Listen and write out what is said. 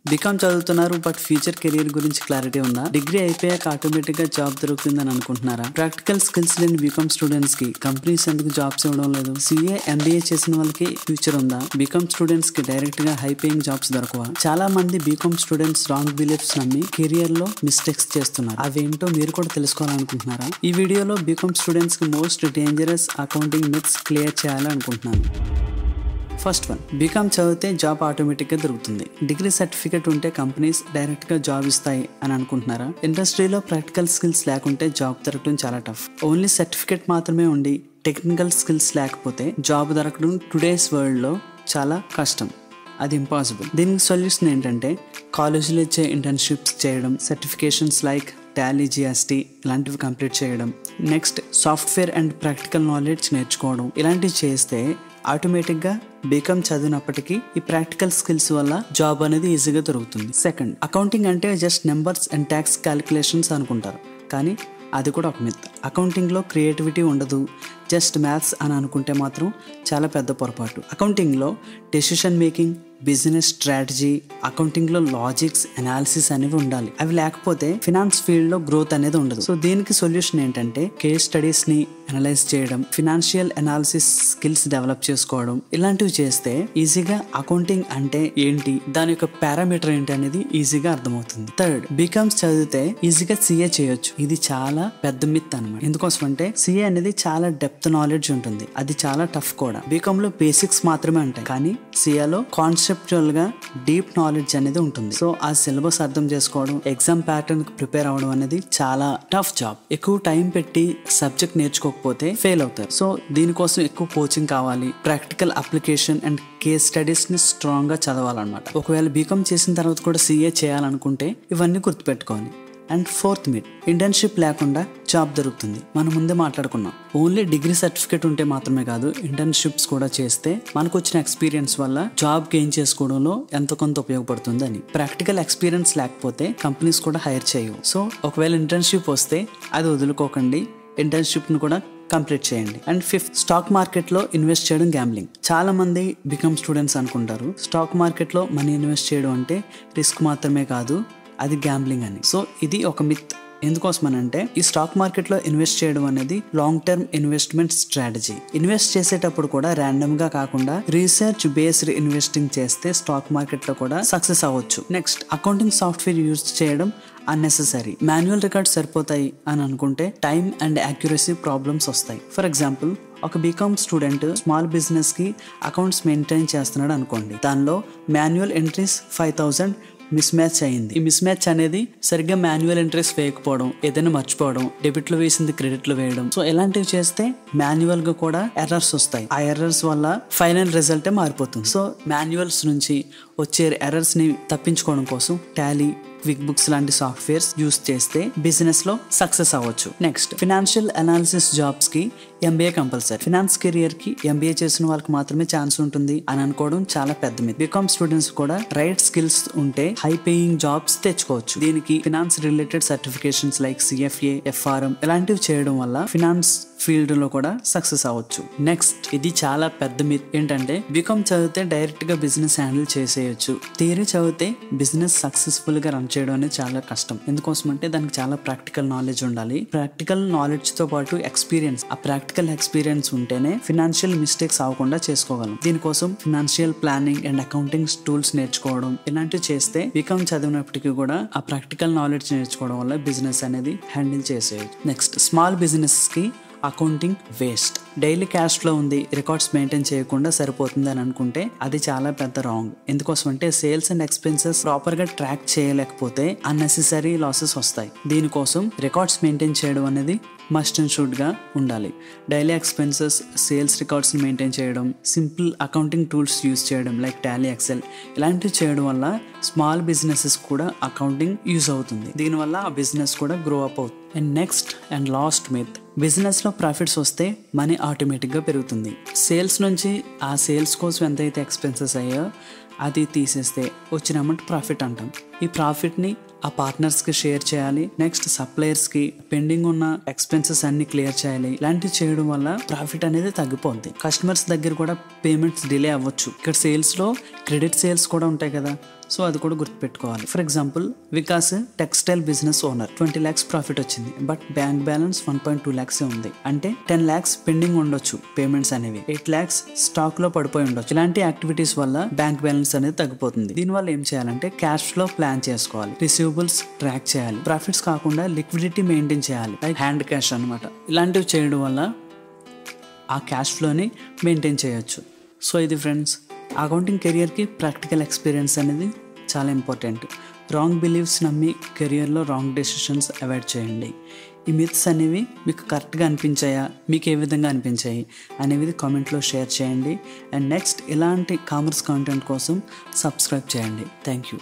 BCom చదువుతున్నారు but future career గురించి clarity ఉందా? డిగ్రీ అయిపోయాక ఆటోమేటిక్ గా జాబ్ దొరుకుతుందని అనుకుంటున్నారా? ప్రాక్టికల్ స్కిల్స్ లేని బీకామ్ స్టూడెంట్స్ కి కంపెనీస్ ఎందుకు జాబ్స్ ఇవ్వడం లేదు? సిఏ ఎంబీఏ చేసిన వాళ్ళకి ఫ్యూచర్ ఉందా? బీకామ్ స్టూడెంట్స్ కి డైరెక్ట్ గా హై పేయింగ్ జాబ్స్ దొరకవా? చాలా మంది బీకామ్ స్టూడెంట్స్ రాంగ్ బిలీఫ్స్ నమ్మి కెరియర్ లో మిస్టేక్స్ చేస్తున్నారు. అవేంటో మీరు కూడా తెలుసుకోవాలనుకుంటున్నారా? ఈ వీడియోలో బీకామ్ స్టూడెంట్స్ కి most dangerous accounting myths clear చేయాలనుకుంటున్నాను. ఫస్ట్ వన్, బీకామ్ చదివితే జాబ్ ఆటోమేటిక్ గా దొరుకుతుంది. డిగ్రీ సర్టిఫికేట్ ఉంటే కంపెనీస్ డైరెక్ట్ గా జాబ్ ఇస్తాయి అని అనుకుంటున్నారా? ఇండస్ట్రీలో ప్రాక్టికల్ స్కిల్స్ లేకుంటే జాబ్ దొరకడం చాలా టఫ్. ఓన్లీ సర్టిఫికేట్ మాత్రమే ఉండి టెక్నికల్ స్కిల్స్ లేకపోతే జాబ్ దొరకడం టుడేస్ వరల్డ్ లో చాలా కష్టం. అది ఇంపాసిబుల్. దీనికి సొల్యూషన్ ఏంటంటే కాలేజీలో ఇచ్చే ఇంటర్న్షిప్స్ చేయడం, సర్టిఫికేషన్స్ లైక్ టాలీ, జిఎస్టీ ఇలాంటివి కంప్లీట్ చేయడం, next software and practical knowledge నేర్చుకోవడం. ఇలాంటివి చేస్తే ఆటోమేటిక్గా బీకామ్ చదివినప్పటికీ ఈ ప్రాక్టికల్ స్కిల్స్ వల్ల జాబ్ అనేది ఈజీగా దొరుకుతుంది. సెకండ్, అకౌంటింగ్ అంటే just numbers and tax calculations అనుకుంటారు, కానీ అది కూడా ఒక మిత్. అకౌంటింగ్లో క్రియేటివిటీ ఉండదు, జస్ట్ మ్యాథ్స్ అని అనుకుంటే మాత్రం చాలా పెద్ద పొరపాటు. అకౌంటింగ్లో డెసిషన్ మేకింగ్, బిజినెస్ స్ట్రాటజీ, అకౌంటింగ్లో లాజిక్స్, అనాలిసిస్ అనేవి ఉండాలి. అవి లేకపోతే ఫినాన్స్ ఫీల్డ్లో గ్రోత్ అనేది ఉండదు. సో దీనికి సొల్యూషన్ ఏంటంటే కేస్ స్టడీస్ని అనలైజ్ చేయడం, ఫినాన్షియల్ అనాలిసిస్ స్కిల్స్ డెవలప్ చేసుకోవడం. ఇలాంటివి చేస్తే ఈజీగా అకౌంటింగ్ అంటే ఏంటి, దాని యొక్క పారామీటర్ ఏంటి అనేది ఈజీగా అర్థమవుతుంది. థర్డ్, బీకామ్స్ చదివితే ఈజీగా సిఏ చేయొచ్చు. ఇది చాలా పెద్ద మిత్ అనమాట. ఎందుకోసం అంటే సిఏ అనేది చాలా డెప్త్ నాలెడ్జ్ ఉంటుంది, అది చాలా టఫ్ కూడా. బీకామ్ లో బేసిక్స్ మాత్రమే ఉంటాయి, కానీ సిఏలో కాన్సెప్చువల్ గా డీప్ నాలెడ్జ్ అనేది ఉంటుంది. సో ఆ సిలబస్ అర్థం చేసుకోవడం, ఎగ్జామ్ ప్యాటర్న్ కి ప్రిపేర్ అవడం అనేది చాలా టఫ్ జాబ్. ఎక్కువ టైం పెట్టి సబ్జెక్ట్ నేర్చుకోకపోతే ఫెయిల్ అవుతారు. సో దీనికోసం ఎక్కువ కోచింగ్ కావాలి, practical application and case studies ని స్ట్రాంగ్ గా చదవాలన్నమాట. ఒకవేళ బీకామ్ చేసిన తర్వాత కూడా సిఏ చేయాలనుకుంటే ఇవన్నీ గుర్తుపెట్టుకోవాలి. అండ్ ఫోర్త్ మిత్, ఇంటర్న్షిప్ లేకుండా జాబ్ దొరుకుతుంది. మనం ముందే మాట్లాడుకున్నాం, ఓన్లీ డిగ్రీ సర్టిఫికేట్ ఉంటే మాత్రమే కాదు, ఇంటర్న్షిప్స్ కూడా చేస్తే మనకు వచ్చిన ఎక్స్పీరియన్స్ వల్ల జాబ్ గెయిన్ చేసుకోవడంలో ఎంతో కొంత ఉపయోగపడుతుంది అని. ప్రాక్టికల్ ఎక్స్పీరియన్స్ లేకపోతే కంపెనీస్ కూడా హైర్ చేయవు. సో ఒకవేళ ఇంటర్న్షిప్ వస్తే అది వదులుకోకండి, ఇంటర్న్షిప్ ను కూడా కంప్లీట్ చేయండి. అండ్ ఫిఫ్త్, స్టాక్ మార్కెట్ లో ఇన్వెస్ట్ చేయడం గ్యాంబ్లింగ్. చాలా మంది బీకామ్ స్టూడెంట్స్ అనుకుంటారు స్టాక్ మార్కెట్ లో మనీ ఇన్వెస్ట్ చేయడం అంటే రిస్క్ మాత్రమే కాదు, అది గ్యాంబ్లింగ్ అని. సో ఇది ఒక మిత్. ఎందుకోసమనంటే ఈ స్టాక్ మార్కెట్ లో ఇన్వెస్ట్ చేయడం అనేది long term investment strategy. Invest చేసేటప్పుడు కూడా ర్యాండమ్ గా కాకుండా రీసెర్చ్ బేస్డ్ ఇన్వెస్టింగ్ చేస్తే స్టాక్ మార్కెట్ లో కూడా సక్సెస్ అవ్వచ్చు. నెక్స్ట్, అకౌంటింగ్ సాఫ్ట్వేర్ యూజ్ చేయడం అన్నెసెసరీ. మాన్యువల్ రికార్డ్స్ సరిపోతాయి అని అనుకుంటే టైం అండ్ యాక్యురసీ ప్రాబ్లమ్స్ వస్తాయి. ఫర్ ఎగ్జాంపుల్, ఒక బీకామ్ స్టూడెంట్ స్మాల్ బిజినెస్ కి అకౌంట్స్ మెయింటైన్ చేస్తున్నాడు అనుకోండి. దానిలో మాన్యువల్ ఎంట్రీస్ 5,000 మిస్ మ్యాచ్ అయింది. ఈ మిస్ మ్యాచ్ అనేది సరిగ్గా మాన్యువల్ ఎంట్రీస్ వేయకపోవడం, ఏదైనా మర్చిపోవడం, డెబిట్ లో వేసింది క్రెడిట్ లో వేయడం. సో ఇలాంటివి చేస్తే మాన్యువల్ గా కూడా ఎర్రర్స్ వస్తాయి. ఆ ఎర్రర్స్ వల్ల ఫైనల్ రిజల్టే మారిపోతుంది. సో మాన్యువల్స్ నుంచి వచ్చే ఎర్రర్స్ ని తప్పించుకోవడం కోసం టాలీ, క్విక్ బుక్స్ లాంటి సాఫ్ట్వేర్స్ యూస్ చేస్తే బిజినెస్ లో సక్సెస్ అవ్వచ్చు. నెక్స్ట్, ఫినాన్షియల్ అనాలిసిస్ జాబ్స్ కి ఎంబీఏ కంపల్సరీ. ఫినాన్స్ కెరియర్ కి ఎంబీఏ చేసిన వాళ్ళకి మాత్రమే ఛాన్స్ ఉంటుంది అని అనుకోవడం చాలా పెద్ద మిత్. బీకామ్ స్టూడెంట్స్ కూడా రైట్ స్కిల్స్ ఉంటే హై పేయింగ్ జాబ్స్ తెచ్చుకోవచ్చు. దీనికి finance related certifications like CFA, FRM ఇలాంటివి చేయడం వల్ల ఫినాన్స్ ఫీల్డ్ లో కూడా సక్సెస్ అవ్వచ్చు. నెక్స్ట్, ఇది చాలా పెద్ద మిత్ ఏంటంటే బీకామ్ చదివితే డైరెక్ట్ గా బిజినెస్ హ్యాండిల్ చేసేయచ్చు. థియరీ చదివితే బిజినెస్ సక్సెస్ఫుల్ గా రన్ చేయడం అనేది చాలా కష్టం. ఎందుకోసం అంటే దానికి చాలా ప్రాక్టికల్ నాలెడ్జ్ ఉండాలి. ప్రాక్టికల్ నాలెడ్జ్ తో పాటు ఎక్స్పీరియన్స్, ఆ ప్రాక్టికల్ ఎక్స్పీరియన్స్ ఉంటేనే ఫినాన్షియల్ మిస్టేక్స్ అవ్వకుండా చేసుకోగలం. దీనికోసం financial planning and accounting tools నేర్చుకోవడం ఇలాంటివి చేస్తే బీకామ్ చదివినప్పటికీ కూడా ఆ ప్రాక్టికల్ నాలెడ్జ్ నేర్చుకోవడం వల్ల బిజినెస్ అనేది హ్యాండిల్ చేసేయచ్చు. నెక్స్ట్, స్మాల్ బిజినెస్ కి accounting waste. Daily cash flow ఉంది, రికార్డ్స్ మెయింటైన్ చేయకుండా సరిపోతుంది అని అనుకుంటే అది చాలా పెద్ద రాంగ్. ఎందుకోసం అంటే సేల్స్ అండ్ ఎక్స్పెన్సెస్ ప్రాపర్ గా ట్రాక్ చేయలేకపోతే అన్నెసెసరీ లాసెస్ వస్తాయి. దీనికోసం రికార్డ్స్ మెయింటైన్ చేయడం అనేది మస్ట్ అండ్ షుడ్ గా ఉండాలి. Daily expenses, sales records maintain చేయడం, సింపుల్ అకౌంటింగ్ టూల్స్ యూస్ చేయడం లైక్ టాలీ, ఎక్సెల్ ఇలాంటివి చేయడం వల్ల స్మాల్ బిజినెసెస్ కూడా అకౌంటింగ్ యూజ్ అవుతుంది. దీనివల్ల ఆ బిజినెస్ కూడా గ్రో అప్ అవుతుంది. And next and last myth, business లో ప్రాఫిట్స్ వస్తే మనీ ఆటోమేటిక్ గా పెరుగుతుంది. సేల్స్ నుంచి ఆ సేల్స్ కోసం ఎంతైతే ఎక్స్పెన్సెస్ అయ్యాయో అది తీసేస్తే వచ్చిన అమౌంట్ ప్రాఫిట్ అంటాం. ఈ ప్రాఫిట్ని ఆ పార్ట్నర్స్కి షేర్ చేయాలి. నెక్స్ట్ సప్లయర్స్కి పెండింగ్ ఉన్న ఎక్స్పెన్సెస్ అన్ని క్లియర్ చేయాలి. ఇలాంటివి చేయడం వల్ల ప్రాఫిట్ అనేది తగ్గిపోద్ది. కస్టమర్స్ దగ్గర కూడా పేమెంట్స్ డిలే అవ్వచ్చు. ఇక్కడ సేల్స్లో క్రెడిట్ సేల్స్ కూడా ఉంటాయి కదా, సో అది కూడా గుర్తుపెట్టుకోవాలి. For example, Vikas textile business owner 20 lakhs profit వచ్చింది, బట్ బ్యాంక్ బ్యాలెన్స్ 1.2 lakhs ఉంది. అంటే 10 lakhs పెండింగ్ ఉండొచ్చు పేమెంట్స్ అనేవి. 8 lakhs స్టాక్ లో పడిపోయి ఉండొచ్చు. ఇలాంటి యాక్టివిటీస్ వల్ల బ్యాంక్ బ్యాలెన్స్ అనేది తగ్గిపోతుంది. దీనివల్ల ఏం చేయాలంటే క్యాష్ ఫ్లో ప్లాన్ చేసుకోవాలి, రిసీవబుల్స్ ట్రాక్ చేయాలి, ప్రాఫిట్స్ కాకుండా లిక్విడిటీ మెయింటైన్ చేయాలి, లైక్ హ్యాండ్ క్యాష్ అనమాట. ఇలాంటివి చేయడం వల్ల ఆ క్యాష్ ఫ్లోని మెయింటైన్ చేయొచ్చు. సో ఇది ఫ్రెండ్స్, అకౌంటింగ్ కెరియర్కి ప్రాక్టికల్ ఎక్స్పీరియన్స్ అనేది చాలా ఇంపార్టెంట్. రాంగ్ బిలీవ్స్ నమ్మి కెరియర్లో రాంగ్ డెసిషన్స్ అవాయిడ్ చేయండి. ఈ మిత్స్ అనేవి మీకు కరెక్ట్గా అనిపించాయా, మీకు ఏ విధంగా అనిపించాయి అనేవి కామెంట్లో షేర్ చేయండి. అండ్ నెక్స్ట్ ఇలాంటి కామర్స్ కాంటెంట్ కోసం సబ్స్క్రైబ్ చేయండి. Thank you.